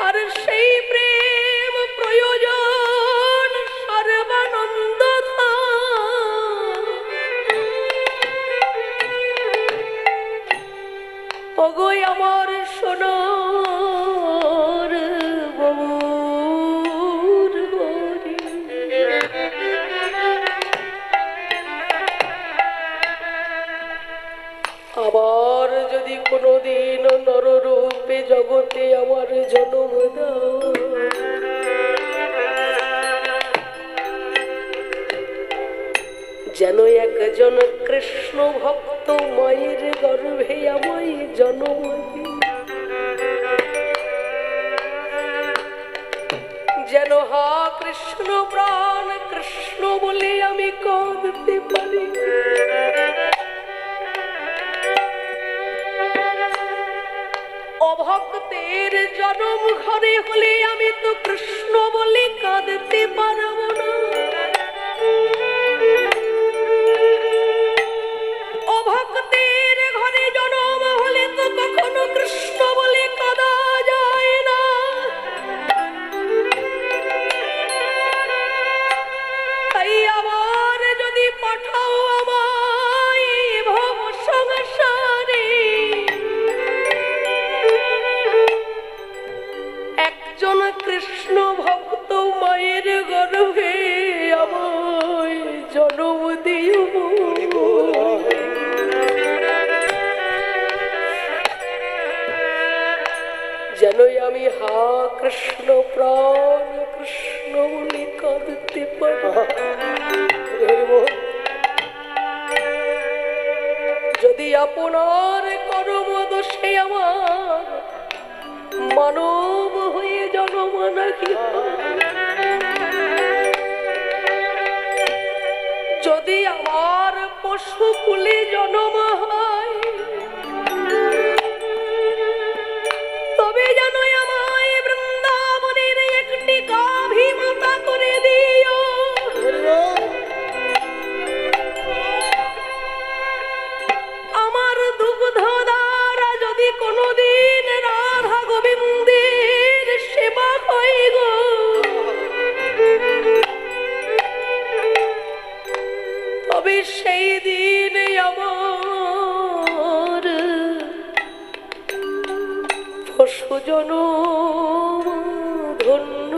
আর সেই প্রেম প্রয়োজন সর্বানন্দ। ওগো আমার সোনার বউর গরি, আবার যদি কোনোদিন নররূপে জগতে আমার জন্ম দাও, যেন একজন কৃষ্ণ ভক্ত মায়ের গর্ভে আমায় জন্ম দিই। যেন হা কৃষ্ণ প্রাণ কৃষ্ণ বলে আমি কাঁদতে পারি। অভক্তের জন্ম ঘরে হলে আমি তো কৃষ্ণ বলে কাঁদতে পারব না। অভক্তের ঘরে জন্ম হলে তো কখনো কৃষ্ণ বলে কাঁদা যায় না। তাই আবার যদি পাঠাও আমায় ভব সংসারে, একজন কৃষ্ণ ভক্ত মায়ের গর্ভে আমায় জন্ম দিও। যেনই আমি হা কৃষ্ণ প্রাণ কৃষ্ণ বলে কাঁদতে পারি। যদি আপনার কর্ম দোষে আমার মানব হয়ে জন্ম নাকি, যদি আমার পশু কুলে জন্ম হয়, তবে যেন আমায় বৃন্দাবনের একটি গাভী মাতা করে দিও। আমার দুগ্ধ দ্বারা যদি কোনোদিন রাধা গোবিন্দের সেবা হয় গো, তবে সেই দিন আমার পশু জনম ধন্য।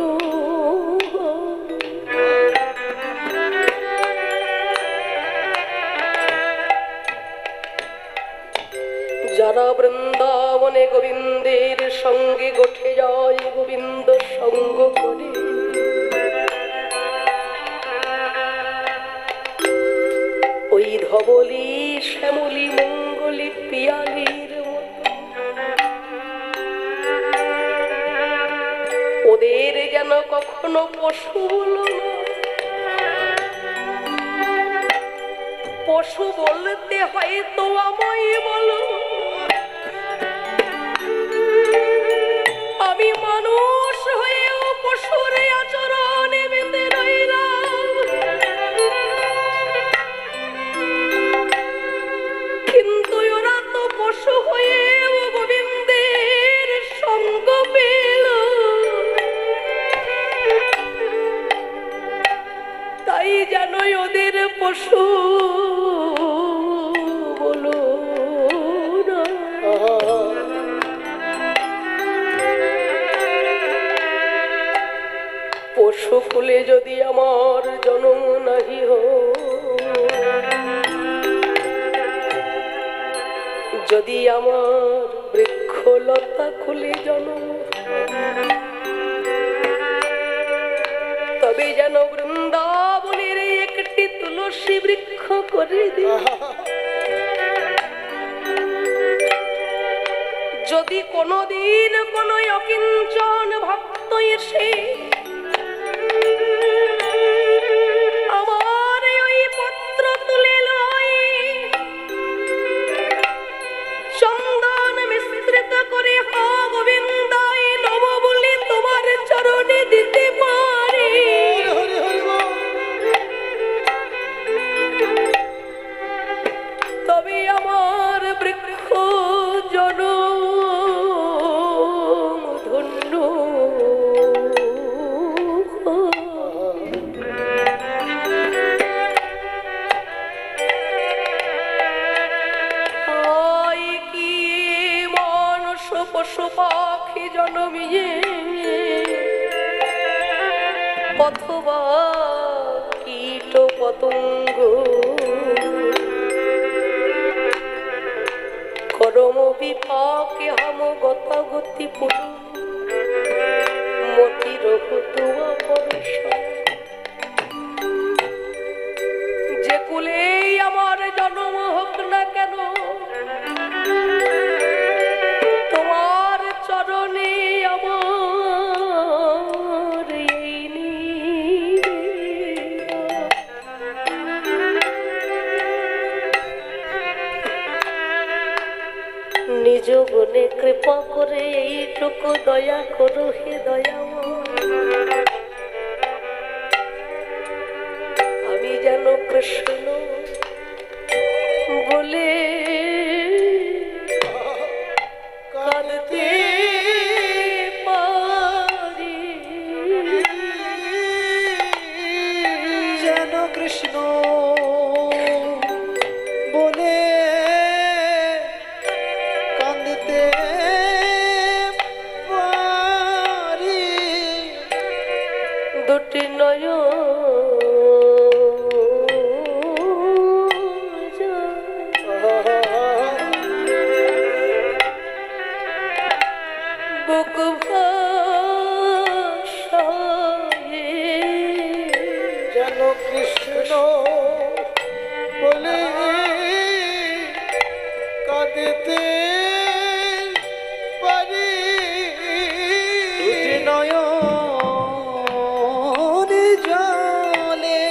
যারা বৃন্দাবনে গোবিন্দের সঙ্গে গোঠে যায় গোবিন্দ সঙ্গ করে, ওই ধবলি শ্যামলি মঙ্গলি পিয়ালির মতো ওদের যেন কখনো পশু হলো না। পশু বলতে হয়তো আমায় বলো, আমি মানুষ হয়েও পশুর আচরণে বেঁধে রইলাম। কিন্তু ওরা তো পশু হয়েও গোবিন্দের সঙ্গ পেল, তাই যেন ওদের পশু বলো না। পশু ফুলে যদি আমার জন্ম নাহি হো, যদি আমার বৃক্ষলতা খুলে জন্ম, তবে যেন বৃন্দাবনের একটি তুলসী বৃক্ষ করে দিই। যদি কোনদিন কোন অকিঞ্চন ভক্ত এসে আমার ওই পত্র তুলে লয়, চন্দন মিশ্রিত করে হা গোবিন্দায় নম বলে তোমার চরণে দিতে পারে, তবে আমার বৃক্ষ জনম ধন্য। কি মানুষ পশু পাখি জন্মিয়ে অথবা কীট পতঙ্গ, করম বিপাকে হাম গতাগতি পুরু মতি রঘুতুয়া পরশা। যে কুলেই আমার জন্ম হোক না কেন, তোমার চরণে আমার এই নিজ গুণে কৃপা করে এইটুকু দয়া করো হে দয়াময়। আমি যেন কৃষ্ণ বলে কাঁদতে পারি, যেন কৃষ্ণ বলে কাঁদতে পারি। দুটি নয়ন বুক ভাষায় যেন কৃষ্ণ বলে কাঁদতে পারি। দুটি নয়ন জলে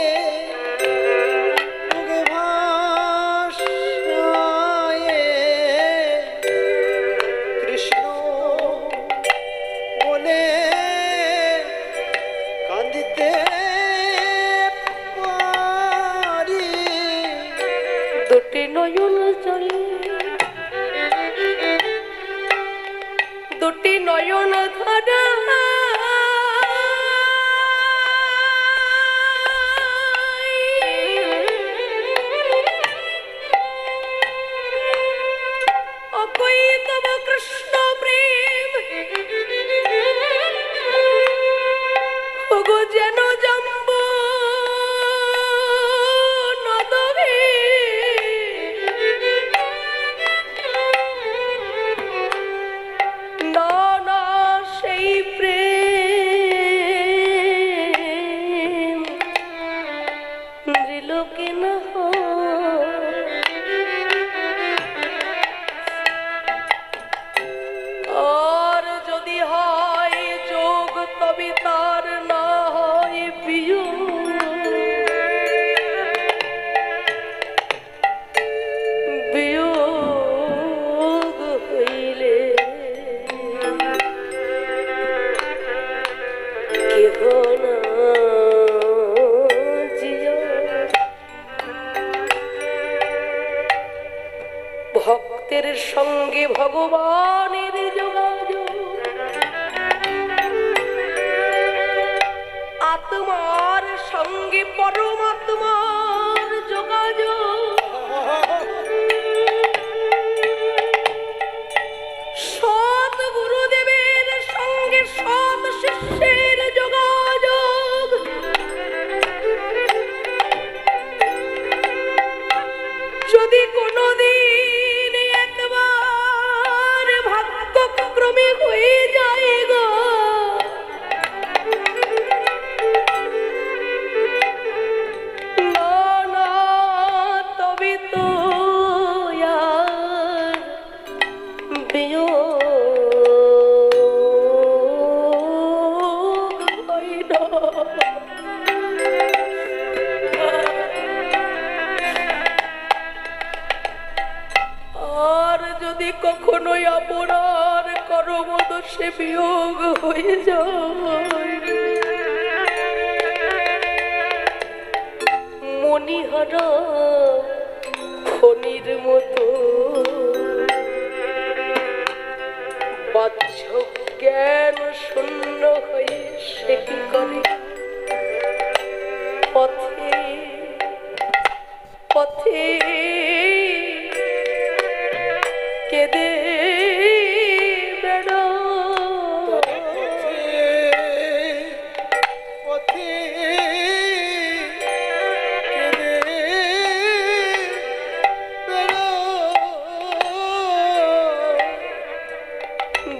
বুকে ভাষায় কৃষ্ণ বলে কাঁদিতে পারি। দুটি নয়ন জলে, দুটি নয়ন ধারা অকই তব কৃষ্ণ প্রেম ওগো যেন জম্ব নদরে ভক্তের সঙ্গে ভগবানের যোগাযোগ, আত্মার সঙ্গে পরমাত্মার যোগাযোগ, সৎ গুরুদেবের সঙ্গে সৎ শিষ্যের যোগাযোগ, যদি কোনোদিন একবার ভাগ্যক্রমে হয়ে যায় গো, না না তবে তো আর বিয়োগ হয় না। আর যদি কখনোই আপনার কর্মদোষে বিয়োগ হয়ে যায়, মণিহারা খনির মতো বাহ্য জ্ঞান শূন্য হয়ে সে কি করে পথে পথে কেঁদে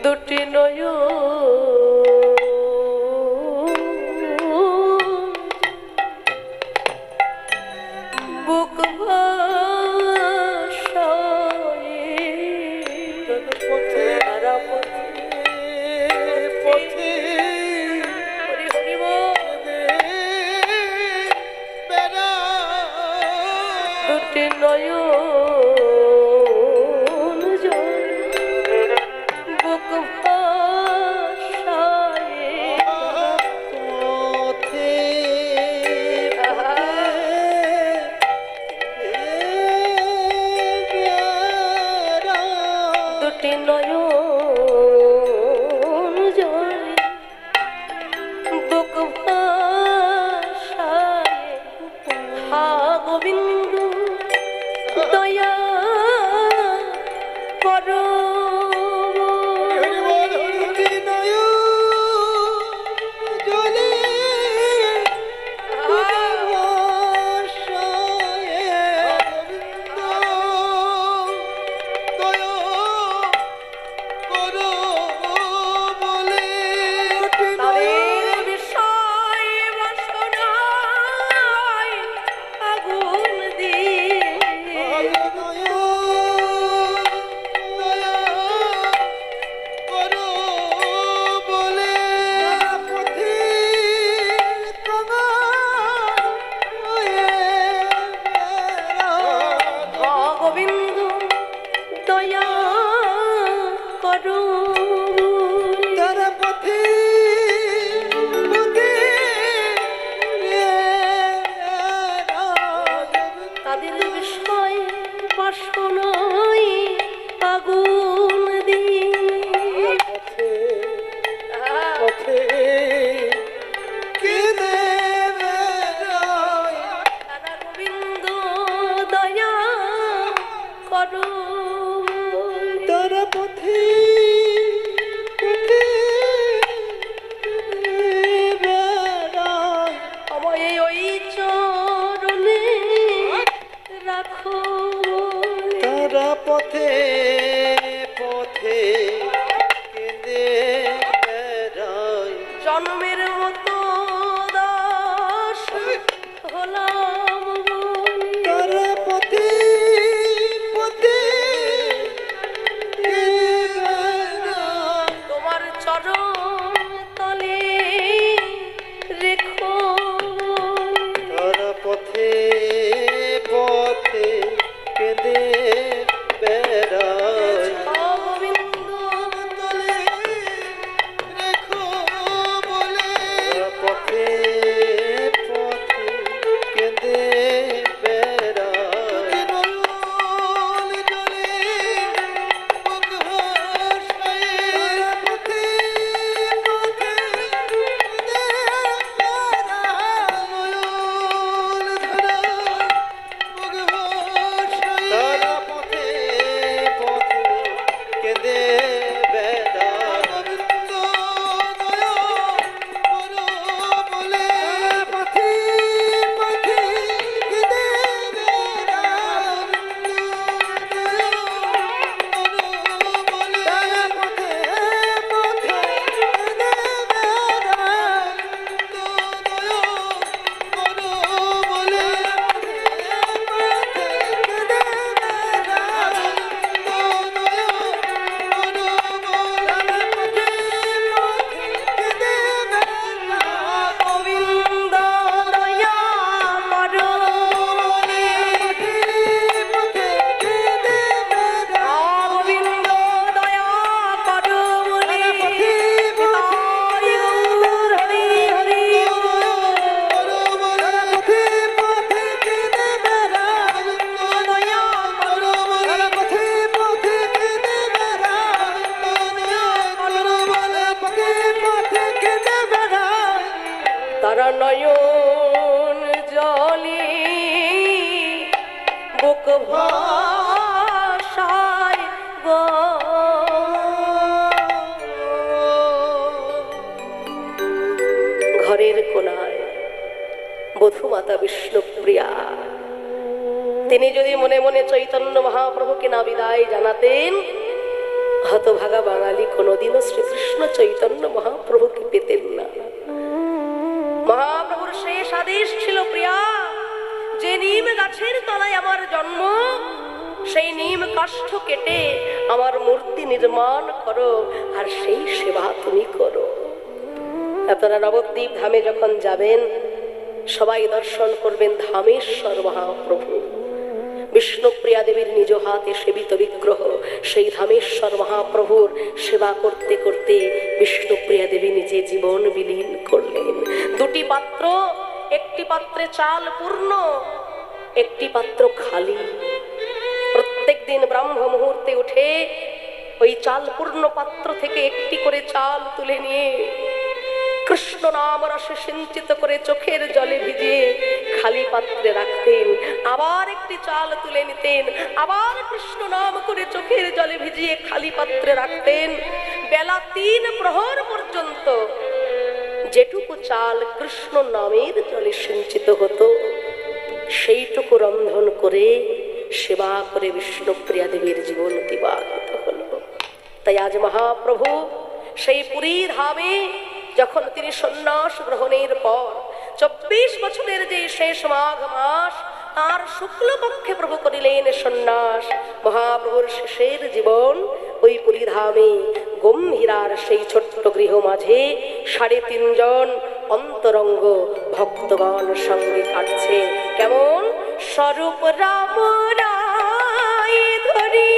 দুটি নয়ন বুক ভাষায় তারা পথে হরি হরি বল। দুটি নয়ন জল বুক দুটি নয়ন জল বুক ভাষায় হা গোবিন্দ দয়া করো। তাদের বিষয় বাসনায় আগুন দিয়ে গোবিন্দ দয়া করো। তারা পথে আমায় ওই চরণে রাখো। তারা পথে পথে কেঁদে বেড়ায় জন্মের মতো দাস হলাম। তারা পথে পথে তোমার চরণ তলে রেখো। তারা পথে পথে কেঁদে বেড়ায় গোবিন্দ তিনি যদি মনে মনে চৈতন্য মহাপ্রভুকে না বিদায় জানাতেন, হতভাগা বাঙালি কোনোদিনও শ্রীকৃষ্ণ চৈতন্য মহাপ্রভুকে পেতেন না। মহাপ্রভুর শেষ আদেশ ছিল, প্রিয়া, যে নিম গাছের তলায় আমার জন্ম, সেই নিম কাষ্ঠ কেটে আমার মূর্তি নির্মাণ করো, আর সেই সেবা তুমি করো। আপনারা নবদ্বীপ ধামে যখন যাবেন, সবাই দর্শন করবেন ধামেশ্বর মহাপ্রভু, বিষ্ণুপ্রিয়া দেবীর নিজ হাতে সেবিত বিগ্রহ। সেই ধামেশ্বর মহাপ্রভুর সেবা করতে করতে বিষ্ণুপ্রিয়া দেবী নিজে জীবন বিলীন করলেন। দুটি পাত্র, একটি পাত্রে চাল পূর্ণ, একটি পাত্র খালি। প্রত্যেক দিন ব্রাহ্ম মুহূর্তে উঠে ওই চাল পূর্ণ পাত্র থেকে একটি করে চাল তুলে নিয়ে কৃষ্ণ নাম রসে সিঞ্চিত করে চোখের জলে ভিজিয়ে খালি পাত্রে রাখতেন। আবার একটি চাল তুলে নিতেন, আবার কৃষ্ণ নাম করে চোখের জলে ভিজিয়ে খালি পাত্রে রাখতেন। বেলা 3 প্রহর পর্যন্ত যেটুকু চাল কৃষ্ণ নামের জলে সিঞ্চিত হতো, সেইটুকু রন্ধন করে সেবা করে বিষ্ণুপ্রিয়া দেবীর জীবন অতিবাহিত হলো। তাই আজ মহাপ্রভু সেই পুরী ধামে যখন তিনি সন্ন্যাস গ্রহণের পর 24 বছরের যে শেষ মাঘ মাস, তার শুক্লপক্ষে প্রভু করিলেন সন্ন্যাস। মহাপ্রভুর শেষের জীবন ওই পুরী ধামে গম্ভীরার সেই ছোট্ট গৃহ মাঝে 3.5 জন অন্তরঙ্গ ভক্তগণ সঙ্গে কাটছে। কেমন? স্বরূপ রাম রায় ধরি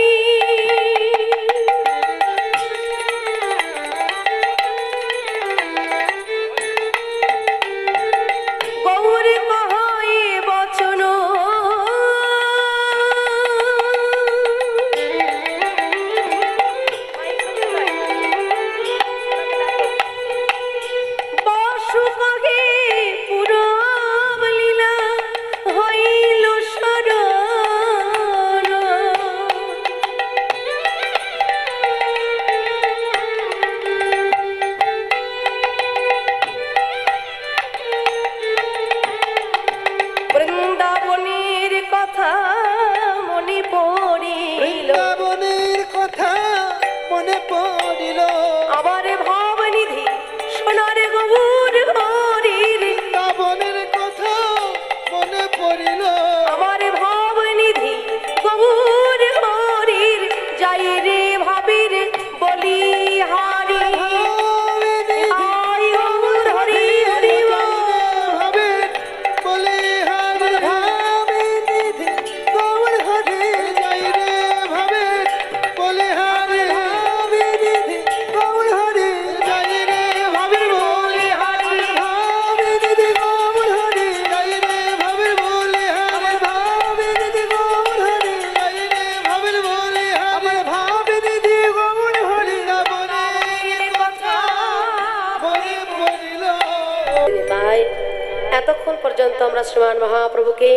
এতক্ষণ পর্যন্ত আমরা শ্রীমান মহাপ্রভুকে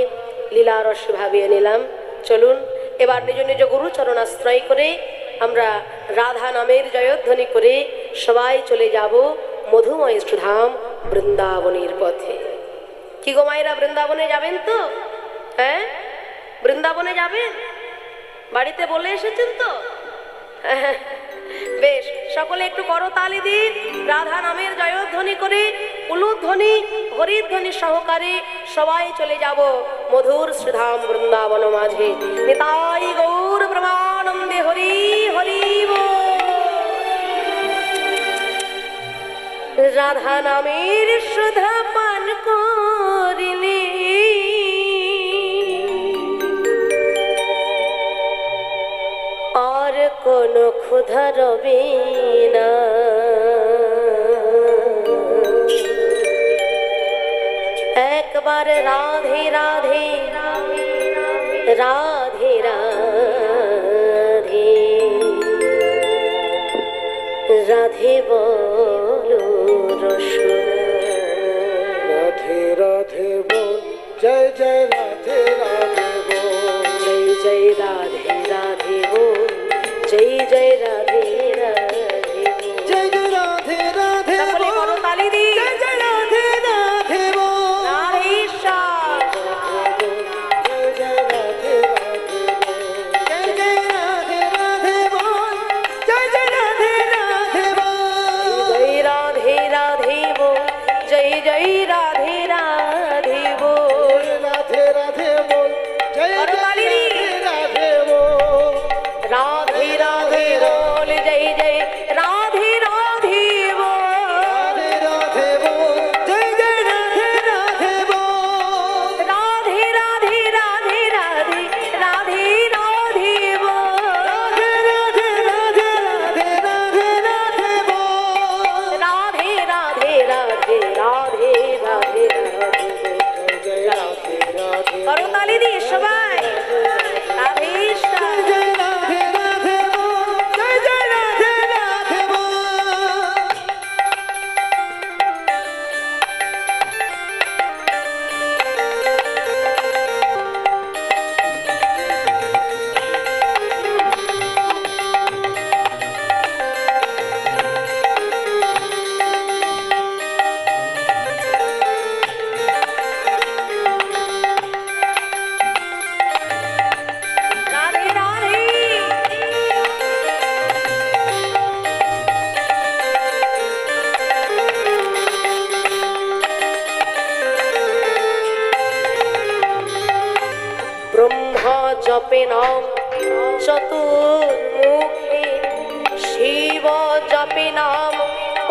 লীলা রস ভাবিয়ে নিলাম। চলুন এবার নিজ নিজ গুরু চরণাশ্রয় করে আমরা রাধা নামের জয়ধ্বনি করে সবাই চলে যাব মধুময় সুধাম বৃন্দাবনের পথে। কি গো মায়েরা, বৃন্দাবনে যাবেন তো? হ্যাঁ, বৃন্দাবনে যাবেন? বাড়িতে বলে এসেছেন তো? বেশ, সকলে একটু করতালি দিন। রাধা নামের জয়ধ্বনি করে উলুধ্বনি হরিধ্বনি সহকারে সবাই চলে যাব মধুর শ্রীধাম বৃন্দাবন মাঝে। নিতাই গৌর ব্রহ্মানন্দে হরি হরি বল। রাধা নামের সুধা পান করিলে আর কোনো ক্ষুধা রবে না, একবার রাধে রাধে রাধে রাধে রাধে বলো রসনা, রাধে রাধে বল, জয় জয় রাধে রাধে বল, জয় জয় রাধে রাধে বল, জয় জয় রাধে রাধে বল, জয় জয় রাধে রাধে সকলে করো তালি দি, জয় জয় রাধে রাধে বল, রাধে শ্যাম, জয় জয় রাধে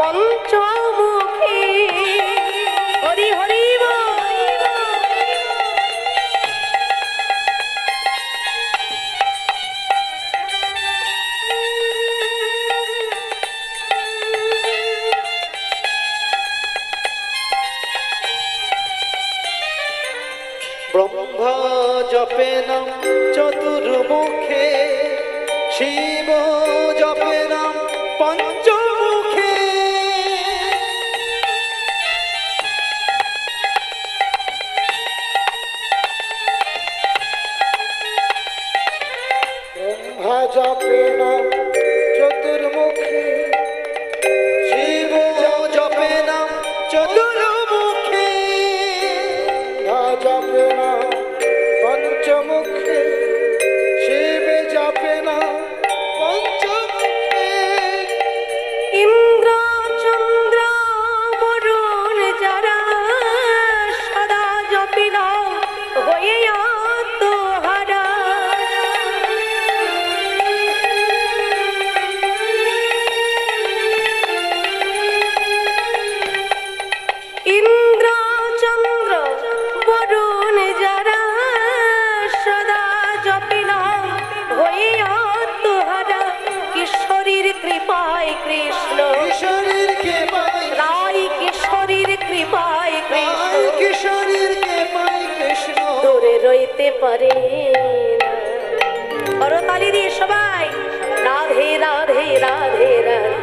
পঞ্চমুখী হরি হরি বল। ব্রহ্মা জপে নাম চতুর্মুখে, শিব জপে নাম পঞ্চমুখে। ব্রহ্মা জপে নাম চতুর্মুখে, শিব জপে নাম চতুর্মুখে। জপে না পঞ্চমুখে, শিব জপে না পঞ্চমুখে। ইন্দ্র চন্দ্র বরুণ যারা সদা জপিল হয়ে আত্মহারা। ইন্দ্র চন্দ্র বরুণ যারা সদা জপিল হয়ে আত্মহারা। কিশোরীর কৃপায় কৃষ্ণ, কিশোরীর কে পাই, রাই কিশোরীর কৃপায় কৃষ্ণ কিশোরীর কে পাই কৃষ্ণ। দূরে রইতে পারে না। করতালি দিয়ে সবাই রাধে রাধে রাধে রাধে।